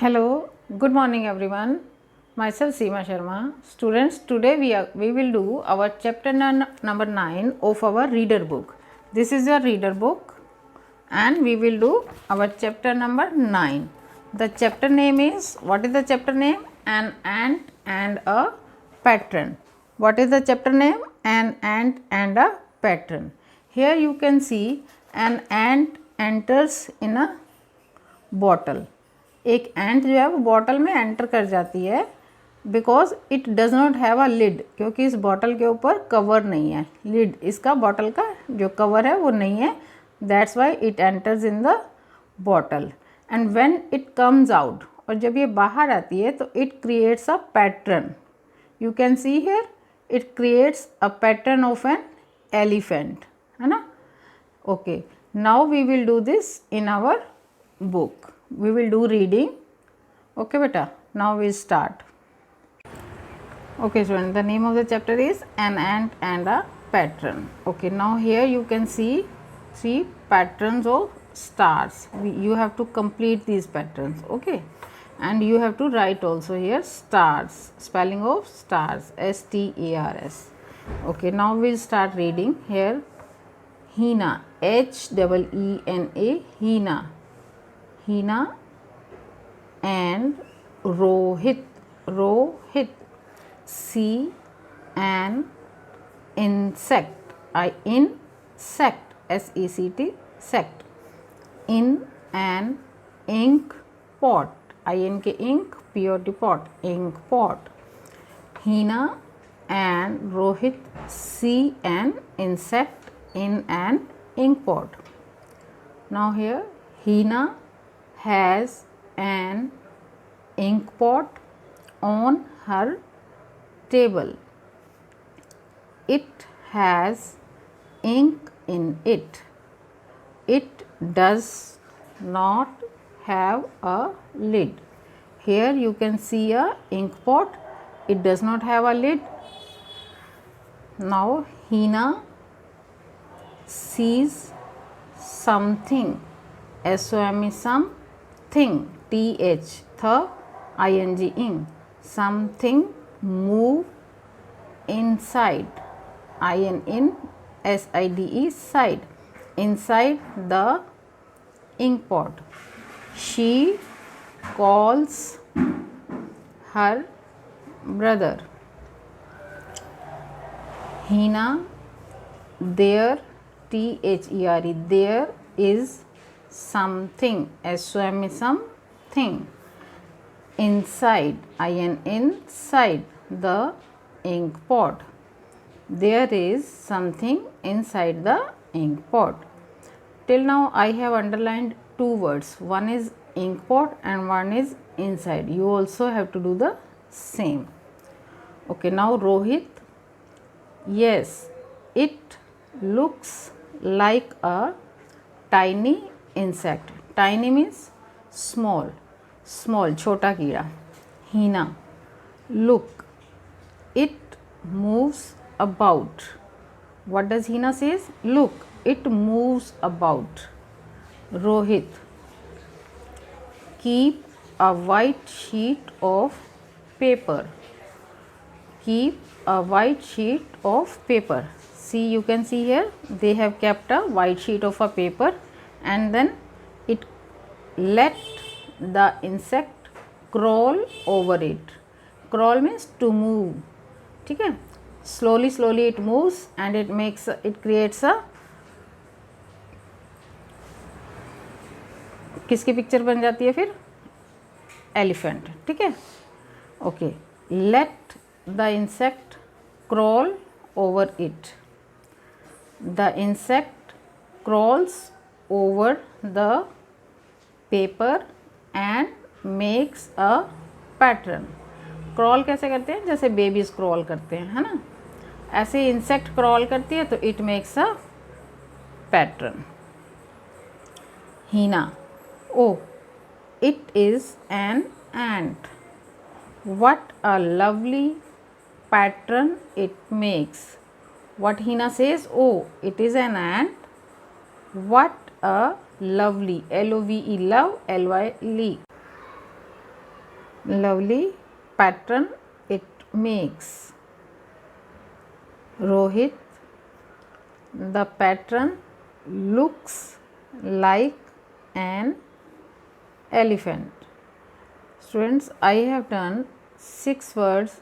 Hello, good morning everyone. Myself Seema Sharma. Students, today we will do our chapter number 9 of our reader book. This is your reader book and we will do our chapter number 9. The chapter name is, what is the chapter name? An ant and a patron. What is the chapter name? An ant and a patron. Here you can see an ant enters in a bottle. एक एंट जो है वो bottle में enter कर जाती है because it does not have a lid, क्योंकि इस बॉटल के ऊपर कवर नहीं है. लिड इसका बॉटल का जो कवर है वो नहीं है. That's why it enters in the bottle and when it comes out, और जब ये बाहर आती है तो it creates a pattern. You can see here it creates a pattern of an elephant, है ना. Okay, now we will do this in our book. We will do reading. Okay beta, now we start. Okay student, the name of the chapter is An Ant and a Patron. Okay, now here you can see three patterns of stars. You have to complete these patterns. Okay, and you have to write also here stars, spelling of stars, S-T-A-R-S. Okay, now we'll start reading here. Hina, H-E-E-N-A, Hina. Hina and Rohit, C an insect, insect, S-E-C-T, sect. In an ink pot, I-N-K ink, P-O-T pot, ink pot. Hina and Rohit see an insect in an ink pot. Now here Hina has an ink pot on her table. It has ink in it. It does not have a lid. Here you can see a ink pot. It does not have a lid. Now Hina sees something, S-O-M-E, something, T-H, I-N-G, ing, something move inside, I-N-N, S-I-D-E, side, inside the ink pot. She calls her brother. Hina, there, T-H-E-R-E, there is something, S-O-M-E, something, inside, I-N-N, side the ink pot. There is something inside the ink pot. Till now I have underlined two words. One is ink pot and one is inside. You also have to do the same. Okay, now Rohit, yes, it looks like a tiny insect. Tiny means small, small, छोटा कीड़ा. Hina, look, it moves about. What does Hina says? Look, it moves about. Rohit, keep a white sheet of paper. Keep a white sheet of paper. See, you can see here they have kept a white sheet of a paper and then it let the insect crawl over it. Crawl means to move. ठीक है, slowly slowly it moves and it creates a, किसकी picture बन जाती है फिर? Elephant. ठीक है. Okay, let the insect crawl over it. The insect crawls over the paper and makes a pattern. Crawl कैसे करते हैं? जैसे बेबीज क्रॉल करते हैं, है ना. ऐसे इंसेक्ट क्रॉल करती है तो it makes a pattern. Hina, oh, it is an ant. What a lovely pattern it makes. What Hina says? Oh, it is an ant. What a lovely, L-O-V-E, love, L-Y, lee. lovely pattern it makes. Rohit, the pattern looks like an elephant. Students, I have done 6 words.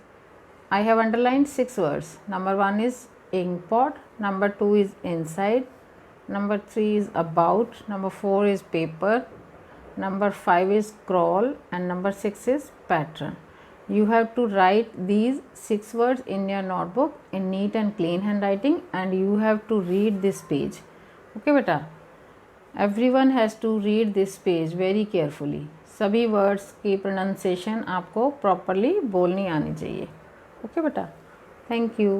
I have underlined 6 words. Number 1 is inkpot, number 2 is inside, number 3 is about, number 4 is paper, number 5 is crawl, and number 6 is pattern. You have to write these 6 words in your notebook in neat and clean handwriting, and you have to read this page. Okay beta, everyone has to read this page very carefully. सभी words की pronunciation आपको properly बोलनी आनी चाहिए. Okay बेटा, thank you.